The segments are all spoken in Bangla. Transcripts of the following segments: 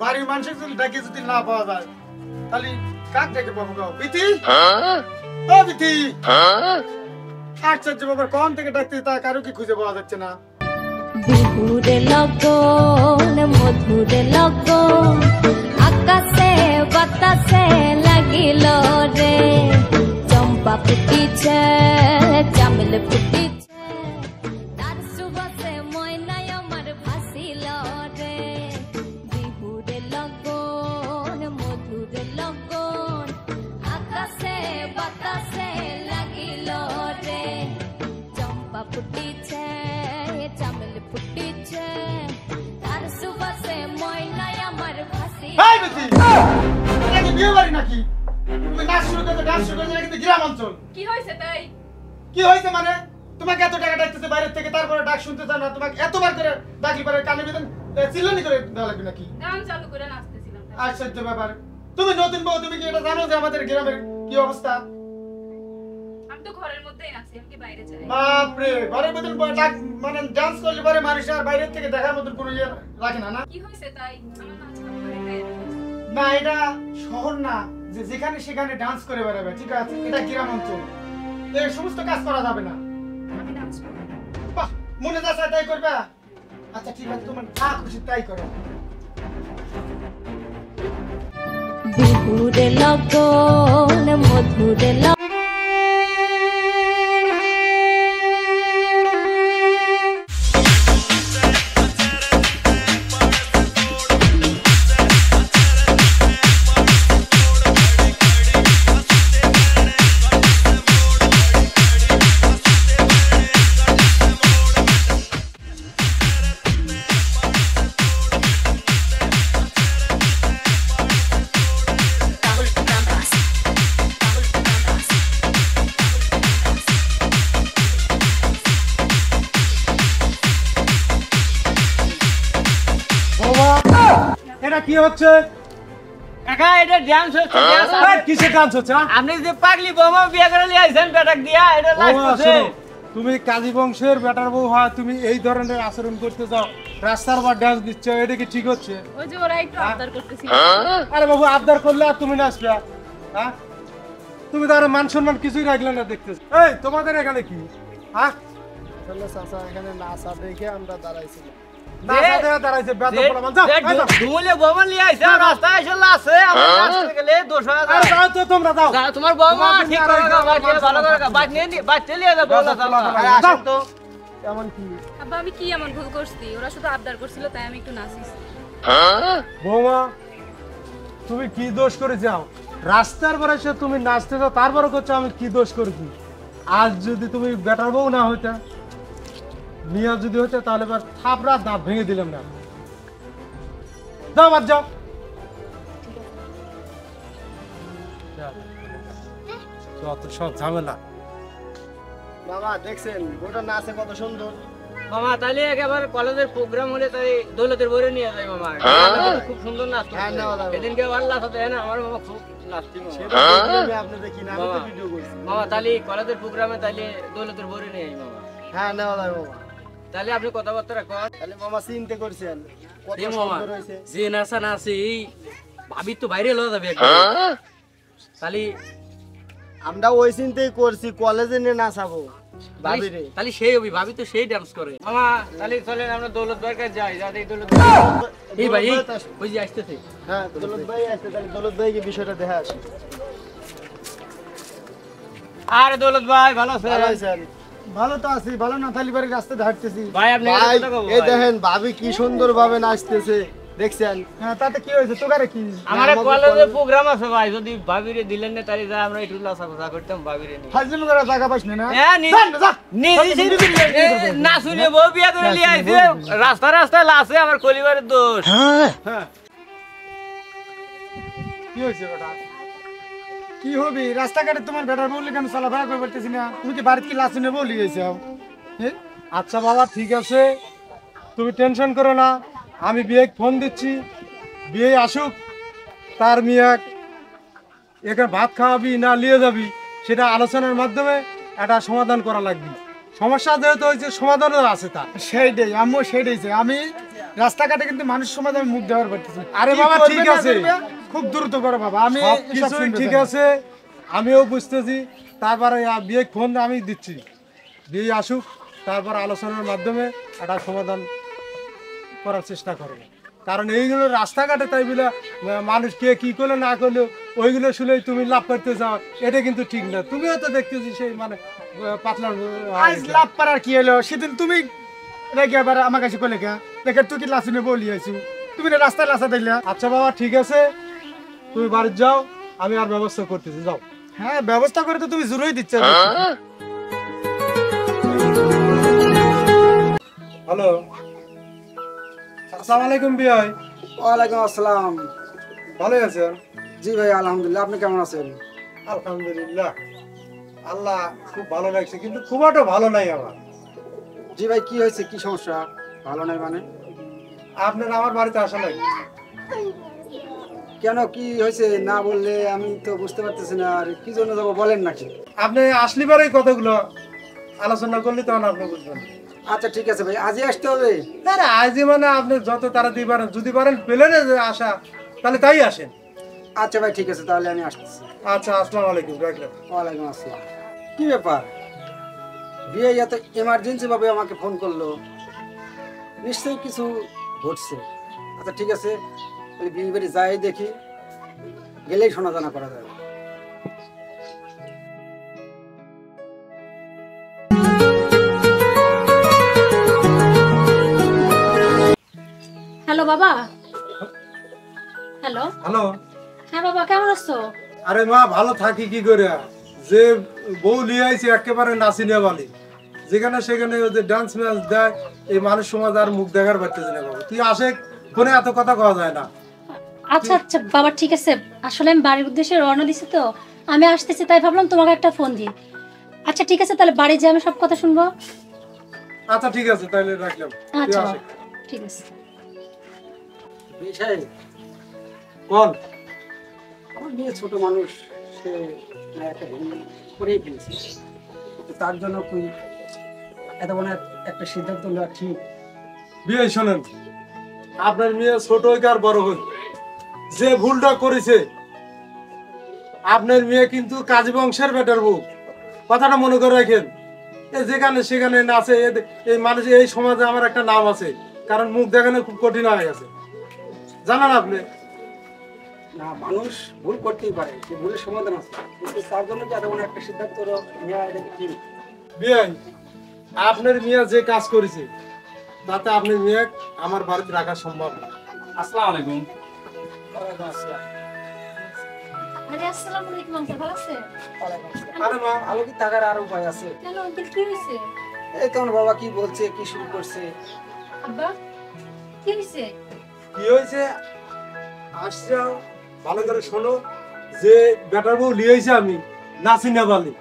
বাড়ির মানুষের যদি ডাকে যদি না পাওয়া যায় তাহলে কাক ডেকে পাবো গাও বিথি ও বিথি আশ্চর্য বাবার কোন থেকে ডাকতে তা কারো কি খুঁজে পাওয়া যাচ্ছে না বিহুরে লগন মধুরে লগন আকাশে বাতাসে লাগিল রে চম্পা ফুটিছে চামেল ফুটিছে তার সুবাসে ময়নায় আমার ভাসিল রে বিহুরে লগন মধুরে লগন আকাশে বাতাসে লাগিল রে চম্পা ফুটিছে চামেল ফুটিছে তার সুবাসে ময়নায় আমার ভাসিল এই বিথি এটা কি বিয়ে বাড়ি নাকি তুমি নাচ শুরু করতে ডান্স শুরু করতে কিন্তু গ্রাম অঞ্চল কি হইছে তাই কি হয়েছে মানে তোমাকে এত টাকা ডাকতেছে বাইরে থেকে তারপরে ডাক শুনতে চাও না তোমাকে এতবার করে ডাকলি পরে কানে বেদন চিল্লানি করে দেওয়া লাগবে নাকি গান চালু করে নাচতেছিলাম আশ্চর্য ব্যাপার তুমি নতুন বউ তুমি কি এটা জানো যে আমাদের গ্রামের কি অবস্থা আমি তো ঘরের মধ্যেই নাচি আমি কি বাইরে যাই বাপরে ঘরের মধ্যে মানে ডান্স করলে পরে মানুষ আর বাইরে থেকে দেখার মতন কোনো ইয়ে রাখে না না কি হইছে তাই আমার নাচ করে গায়ে না এটা শহর না যে যেখানে সেখানে ডান্স করে বেড়াবে ঠিক আছে এটা গ্রাম অঞ্চল এই সমস্ত কাজ করা যাবে না আমি নাচ করব বাহ মনে যা চায় তাই করবে আচ্ছা ঠিক আছে তোমার যা খুশি তাই করো বিহুরে লগন মধুরে লগন এটা কি হচ্ছে কাকা এটা ডান্স হচ্ছে কিসের ডান্স হচ্ছে আপনি যে পাগলি বৌমা বিয়ে করে নিয়ে আইছেন বেটাক দিয়া এটা লাগছে তুমি কাজী বংশের বেটার বউ হয় তুমি এই ধরনের আচরণ করতে যাও রাস্তার বা ডান্স দিচ্ছ এটা কি ঠিক হচ্ছে ওই যে ওরা একটু আবদার করতেছিল আরে বাবু আবদার করলে আর তুমি নাচবে হ্যাঁ তুমি তার মান সম্মান কিছুই রাখলে না দেখতেছ এই তোমাদের এখানে কি হ্যাঁ আসলে চাচা এখানে নাচা দেখে আমরা দাঁড়াইছিলাম নাচা দেয়া দাঁড়াইছে বেদব বলা মান যাও দুলে বৌমা নিয়ে আইছে রাস্তায় এসে লাছে আমরা রাস্তায় গেলে দোষ হয় আরে যাও তো তোমরা যাও তোমার বৌমা ঠিক করে ভালো করে বাদ নিয়ে বাদ চলে যাবে বলা আরে আসেন তো এমন কি আব্বা আমি কি এমন ভুল করছি ওরা শুধু আবদার করছিল তাই আমি একটু নাচিছি বৌমা তুমি কি দোষ করে যাও রাস্তার পরে এসে তুমি নাচতে যাও তারপরে করছো আমি কি দোষ করেছি আজ যদি তুমি বেটার বউ না হইতে মিয়া যদি হচ্ছে তাহলে এবার থাপড়া দাঁত ভেঙে দিলাম না যাও বাদ যাও যত সব ঝামেলা বাবা দেখছেন ওটা নাচে কত সুন্দর মামা তাহলে একেবারে কলেজের প্রোগ্রাম হলে তাই দৌলতের বরে নিয়ে যায় মামা খুব সুন্দর নাচ এদিনকে ভালো নাচতে না আমার মামা খুব নাচতি আপনি দেখি না আমি তো ভিডিও করছি মামা তাহলে কলেজের প্রোগ্রামে তাহলে দৌলতের বরে নিয়ে যাই মামা হ্যাঁ নেওয়া যায় বাবা তাহলে আপনি কথাবার্তা কর তাহলে মামা চিনতে করছেন কত এ মামা সুন্দর হয়েছে যে নাচা নাচি ভাবি তো বাইরে লওয়া যাবে তাহলে আমরা ওই চিন্তাই করছি কলেজে নিয়ে নাচাবো ভাবি রে তাহলে সেই হবি ভাবি তো সেই ডান্স করে মামা তাহলে চলেন আমরা দৌলত ভাইয়ের কাছে যাই যাতে দৌলত এই ভাই ওই যে আসতেছে হ্যাঁ দৌলত ভাই আসছে তাহলে দৌলত ভাইকে বিষয়টা দেখা আসি আরে দৌলত ভাই ভালো আছেন ভালো আছেন ভালো তো আছি ভালো না থালি বাড়ি রাস্তায় হাঁটতেছি ভাই আপনি ভাই এই দেখেন ভাবি কি সুন্দর ভাবে নাচতেছে দেখছেন হ্যাঁ তাতে কি হয়েছে তোকারে কি আমার কলেজে প্রোগ্রাম আছে ভাই যদি ভাবিরে দিলেন না তাহলে যা আমরা একটু লাসা কথা করতাম ভাবিরে নিয়ে ফাজল করে জায়গা পাস না হ্যাঁ নিজে না শুনে বউ বিয়া করে নিয়ে আইছে রাস্তা রাস্তায় লাসে আমার কলিবারের দোষ হ্যাঁ কি হয়েছে বেটা কি হবে রাস্তাঘাটে তোমার বেটার বললে কেন চলাফেরা করে পারতেছি না তুমি কি বাড়িতে কি লাসুনে বলি গেছো আচ্ছা বাবা ঠিক আছে তুমি টেনশন করো না আমি বিয়ে ফোন দিচ্ছি বিয়ে আসুক, তার মেয়ে এখানে ভাত খাওয়াবি না নিয়ে যাবি সেটা আলোচনার মাধ্যমে একটা সমাধান করা লাগবে। সমস্যা যেহেতু হয়েছে সমাধানও আছে তার। সেইটাই আম্মু, সেইটাই যে আমি রাস্তাঘাটে কিন্তু মানুষ সমাজ আমি মুখ দেওয়ার পারতেছি। আরে কি বাবা, করবে ঠিক না আছে। করবে, খুব দ্রুত করো বাবা, আমি সব এসব কিছুই শুনতে ঠিক চাই না। আছে, আমিও বুঝতেছি। তারপরে বিয়ে ফোন আমি দিচ্ছি, বিয়ে আসুক, তারপর আলোচনার মাধ্যমে একটা সমাধান করার চেষ্টা করবো। কারণ এইগুলো রাস্তাঘাটে তাই বলে মানুষ কে কি করলে না করলে ওইগুলো শুনেই তুমি লাভ করতে চাও, এটা কিন্তু ঠিক না। তুমিও তো দেখতেছি সেই মানে পাতলা আজ লাভ পারার কি হলো? সেদিন তুমি রেগে আবার আমার কাছে কলে কে দেখে তুই কি লাসিনে বলি আইছু, তুমি না রাস্তায় লাসা দিলা। আচ্ছা বাবা, ঠিক আছে, তুমি বাড়ি যাও, আমি আর ব্যবস্থা করতেছি, যাও। হ্যাঁ, ব্যবস্থা করে তো তুমি জোরই দিচ্ছ। হ্যালো, আসসালামু আলাইকুম বিয়াই। ওয়ালাইকুম আসসালাম। ভালো আছেন? জি ভাই, আলহামদুলিল্লাহ। আপনি কেমন আছেন? আলহামদুলিল্লাহ, আল্লাহ খুব ভালো লাগছে, কিন্তু খুব একটা ভালো নাই আমার। জি ভাই, কি হয়েছে? কি সমস্যা? ভালো নাই মানে? আপনার আমার বাড়িতে আসা লাগবে। কেন, কি হয়েছে না বললে আমি তো বুঝতে পারতেছি না। আর কি জন্য যাবো বলেন নাকি? আপনি আসলে পরে এই কথাগুলো আলোচনা করলে তখন আপনি বুঝবেন। আচ্ছা ঠিক আছে ভাই, আজই আসতে হবে? না না, আজই মানে আপনি যত তাড়াতাড়ি পারেন, যদি পারেন প্লেনে যে আসা, তাহলে তাই আসেন। আচ্ছা ভাই ঠিক আছে, তাহলে আমি আসতেছি। আচ্ছা, আসসালামু আলাইকুম, রাখলাম। ওয়ালাইকুম আসসালাম। কি ব্যাপার, বিয়ে এত এমার্জেন্সি ভাবে আমাকে ফোন করলো? নিশ্চয়ই কিছু ঘটছে। আচ্ছা ঠিক আছে, তাহলে বিয়ে বাড়ি যাই, দেখি, গেলেই শোনা জানা করা যাবে। হ্যালো বাবা। হ্যালো। হ্যালো। হ্যাঁ বাবা, কেমন আছো? আরে মা, ভালো থাকি কি করে? যে বউ নিয়ে আইছে একেবারে নাচিনিয়া বালি, যেখানে সেখানে ওদের ডান্স ম্যাচ দেয়, এই মানুষ সমাজ আর মুখ দেখার পারতেছে না বাবা। তুই আসে ফোনে এত কথা কওয়া যায় না। আচ্ছা আচ্ছা বাবা, ঠিক আছে। আসলে আমি বাড়ির উদ্দেশ্যে রওনা দিছি, তো আমি আসতেছি, তাই ভাবলাম তোমাকে একটা ফোন দিই। আচ্ছা ঠিক আছে, তাহলে বাড়ি যেয়ে আমি সব কথা শুনবো। আচ্ছা ঠিক আছে, তাহলে রাখলাম। তুই আচ্ছা আসে। বাবা, ঠিক আছে। বিষয় বল। আমার মেয়ে ছোট মানুষ, সে না একটা ভুল করেই ফেলেছে। তো তার জন্য তুই এত বড় একটা সিদ্ধান্ত নেওয়া ঠিক? বিয়ে শোনেন, আপনার মেয়ে ছোট হোক আর বড় হোক, যে ভুলটা করেছে, আপনার মেয়ে কিন্তু কাজী বংশের বেটার বউ, কথাটা মনে করে রাখেন। যেখানে সেখানে নাচে, এই মানুষ, এই সমাজে আমার একটা নাম আছে, কারণ মুখ দেখানো খুব কঠিন হয়ে গেছে, জানেন আপনি। না, মানুষ ভুল করতেই পারে, সে ভুলের সমাধান আছে, কিন্তু তার জন্য কি এত বড় একটা সিদ্ধান্ত নেওয়া এটা কি ঠিক? বিয়ে, আপনার মেয়ে যে কাজ করেছে, তাতে আপনার মেয়ে আমার বাড়িতে রাখা সম্ভব না। আসসালামু আলাইকুম। আরে আসসালামু আলাইকুম আঙ্কেল, ভালো আছেন? আরে মা, ভালো কি থাকার আর উপায় আছে? কেন আঙ্কেল, কি হয়েছে? এই তোমার বাবা কি বলছে, কি শুরু করছে? আব্বা, কি হয়েছে? কি হয়েছে আসছে, ভালো করে শোনো। যে বেটার বউ লিয়েছে আমি নাচিনা বালি,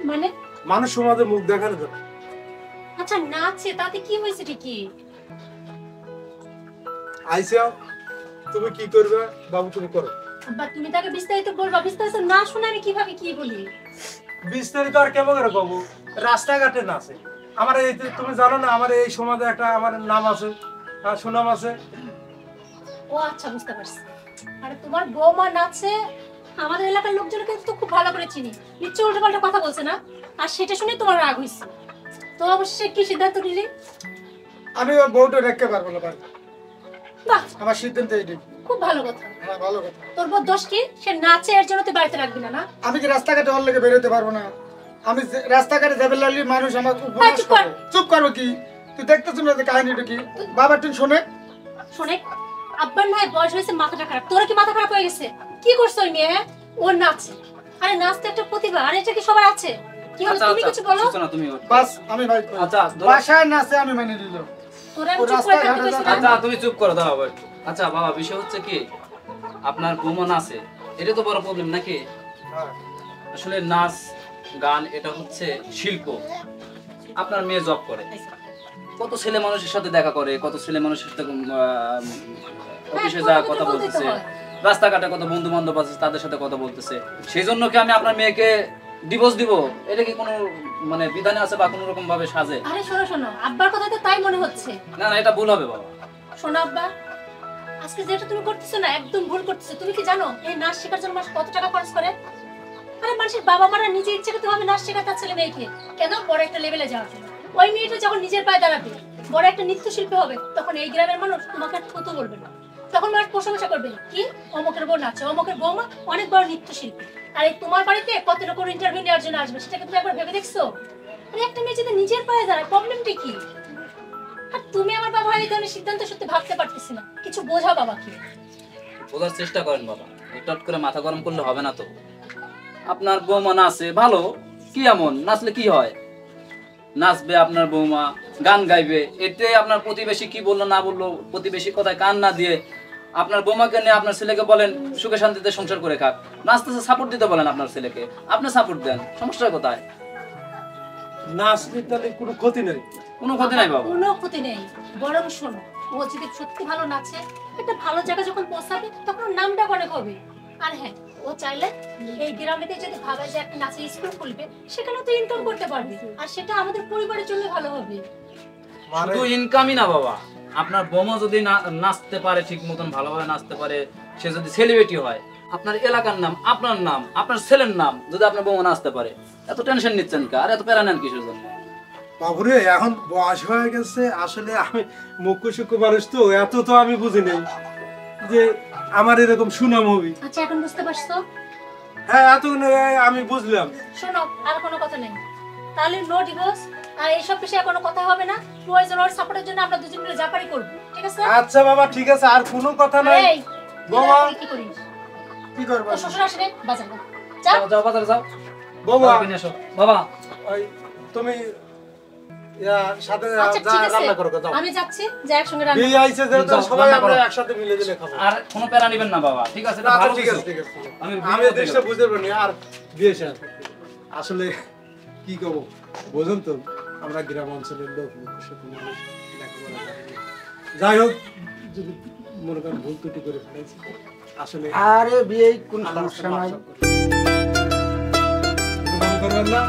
মানে? মানুষ সমাজে মুখ দেখানো যাবে। আচ্ছা নাচে, তাতে কি হয়েছে ঠিকই? আইসা, তুমি কি করবে বাবু, তুমি করো। আব্বা, তুমি তাকে বিস্তারিত বলবা, বিস্তারিত না শুনে আমি কিভাবে কি বলি? বিস্তারিত আর কেমন করে বাবু, রাস্তাঘাটে নাচে। আমার এই যে তুমি জানো না, আমার এই সমাজে একটা আমার নাম আছে, সুনাম আছে। ও আচ্ছা, বুঝতে পারছি। আরে তোমার বৌমা নাচে, আমাদের এলাকার লোকজন কিন্তু খুব ভালো করে চিনি, নিশ্চয় উল্টোপাল্টা কথা বলছে না? আর সেটা শুনে তোমার রাগ হয়েছে, তো অবশ্যই কি সিদ্ধান্ত নিলি? আমি ওর বউটা রেখে পারবো না ভাই, বাহ, আমার সিদ্ধান্ত এইটাই। খুব ভালো কথা। হ্যাঁ, ভালো কথা। তোর বউ দোষ কি? সে নাচে, এর জন্য তুই বাড়িতে রাখবি না? না, আমি কি রাস্তাঘাটে ওর লেগে বেরোতে পারবো না? আমি রাস্তাঘাটে যাবে লাগলে মানুষ আমার উপহাস চুপ কর। করে। চুপ করবো কি? তুই দেখতেছ না যে কাহিনীটা কি? বাবা তুই শোনে। শোনে, আব্বার নয় বয়স হয়েছে, মাথাটা খারাপ। তোর কি মাথা খারাপ হয়ে গেছে? কি করছো ওই মেয়ে? ও নাচে, আরে নাচতে একটা প্রতিভা, আর এটা কি সবার আছে? কি হলো, তুমি কিছু বলো। সূচনা তুমি ওর। বাস আমি ভাই আচ্ছা, বাসায় নাচে আমি মেনে নিল। তোরা আমি চুপ করে থাকতে কইছি না? আচ্ছা তুমি চুপ করো, দাও আবার। আচ্ছা বাবা, বিষয় হচ্ছে কি, আপনার বৌমা নাচে, এটা তো বড় প্রবলেম নাকি? আসলে নাচ গান এটা হচ্ছে শিল্প। আপনার মেয়ে জব করে, কত ছেলে মানুষের সাথে দেখা করে, কত ছেলে মানুষের সাথে অফিসে হ্যাঁ, যা তোমাকে কথা তো বলতেই তো বলতেছে, হয়। রাস্তাঘাটে কত বন্ধু বান্ধব আছে তাদের সাথে কথা বলতেছে, সেই জন্য কি আমি আপনার মেয়েকে ডিভোর্স দিব? এটা কি কোনো মানে বিধানে আছে বা কোনো রকম ভাবে সাজে? আরে শোনো শোনো, আব্বার কথা তো তাই মনে হচ্ছে। না না, এটা ভুল হবে বাবা। শোনো আব্বা, আজকে যেটা তুমি করতেছো না একদম ভুল করতেছো। তুমি কি জানো এই নাচ শেখার জন্য মাস কত টাকা খরচ করে? আরে মানুষের বাবা মারা নিজে ইচ্ছে করতে হবে নাচ শেখাতে তার ছেলে মেয়েকে, কেন? বড় একটা লেভেলে যাওয়ার জন্য। ওই মেয়েটা যখন নিজের পায়ে দাঁড়াবে, বড় একটা নৃত্যশিল্পী হবে, তখন এই গ্রামের মানুষ তোমাকে আর থুতু বলবে না, তখন মানুষ প্রশংসা করবে কি অমুকের বউ নাচে, অমুকের বৌমা অনেক বড় নৃত্যশিল্পী। আর এই তোমার বাড়িতে কত লোকের ইন্টারভিউ নেওয়ার জন্য আসবে, সেটাকে তুমি একবার ভেবে দেখছো? আরে একটা মেয়ে যদি নিজের পায়ে দাঁড়ায়, প্রবলেমটা কি? আর তুমি আমার বাবা এই ধরনের সিদ্ধান্ত সত্যি ভাবতে পারতেছি না, কিছু বোঝাও বাবাকে। বোঝার চেষ্টা করেন বাবা, টট করে মাথা গরম করলে হবে না তো। আপনার বৌমা নাচে ভালো, কি এমন নাচলে কি হয়? নাচবে আপনার বৌমা, গান গাইবে, এতে আপনার প্রতিবেশী কি বললো না বললো, প্রতিবেশী কথায় কান না দিয়ে আপনার বৌমাকে নিয়ে আপনার ছেলেকে বলেন সুখে শান্তিতে সংসার করে খাক। নাচতেছে সাপোর্ট দিতে বলেন আপনার ছেলেকে, আপনি সাপোর্ট দেন, সমস্যা কোথায়? নাচলে তাহলে কোনো ক্ষতি নেই। কোনো ক্ষতি নাই বাবা। কোনো ক্ষতি নেই, বরং শোনো, ও যদি সত্যি ভালো নাচে, একটা ভালো জায়গা যখন পৌঁছাবে তখন ওর নামটা অনেক হবে। আর হ্যাঁ, ও চাইলে এই গ্রামেতে যদি ভাবে যে একটা নাচের স্কুল খুলবে, সেখানে তো ইনকাম করতে পারবে, আর সেটা আমাদের পরিবারের জন্য ভালো হবে। শুধু ইনকামই না বাবা, আপনার বৌমা যদি নাচতে পারে, ঠিক মতন ভালোভাবে নাচতে পারে, সে যদি সেলিব্রিটি হয়, আপনার এলাকার নাম, আপনার নাম, আপনার ছেলের নাম যদি আপনার বৌমা নাচতে পারে, এত টেনশন নিচ্ছেন কা? আর এত প্যারা নেন কিসের জন্য? বাবুরে এখন বয়স হয়ে গেছে, আসলে আমি মুখ্য সূক্ষ্ম মানুষ তো, এত তো আমি বুঝি নেই যে আমার এরকম সুনাম হবে। আচ্ছা, এখন বুঝতে পারছো? হ্যাঁ, এত আমি বুঝলাম। শোনো, আর কোনো কথা নেই, তাহলে নো ডিভোর্স, আর এইসব বিষয়ে কোনো কথা হবে না। প্রয়োজন ওর সাপোর্টের জন্য আমরা দুজন মিলে জাপারি করব, ঠিক আছে? আচ্ছা বাবা, ঠিক আছে, আর কোনো কথা নাই। এই বাবা কি করিস? কি করবা? ও শ্বশুর আসলে বাজার যা, যা। যাও যাও বাজারে যাও, বাবা বাবা নিয়ে এসো। বাবা ওই তুমি সাথে আচ্ছা ঠিক আছে, রান্না করো, যাও। আমি যাচ্ছি, যা একসঙ্গে রান্না বিয়ে আইছে যে যাও, সবাই রান্না আমরা করো। একসাথে মিলে দিলে খাবো। আর কোনো প্যারা নিবেন না বাবা, ঠিক আছে? এটা আচ্ছা, ভালো ঠিক কিছু। আছে, ঠিক আছে, ঠিক আছে। আমি আমি বিয়ে দেশটা করতে বুঝতে পারিনি। আর বিয়ে শেষ আসলে কি করবো বোঝেন তো, আমরা গ্রাম অঞ্চলের লোক, মুখ্য মানুষ, লেখাপড়া জানি না। যাই হোক, যদি মনে করেন ভুল ত্রুটি করে ফেলেছি, আসলে আরে বিয়ে কোন সমস্যা নাই। মনে করবেন না।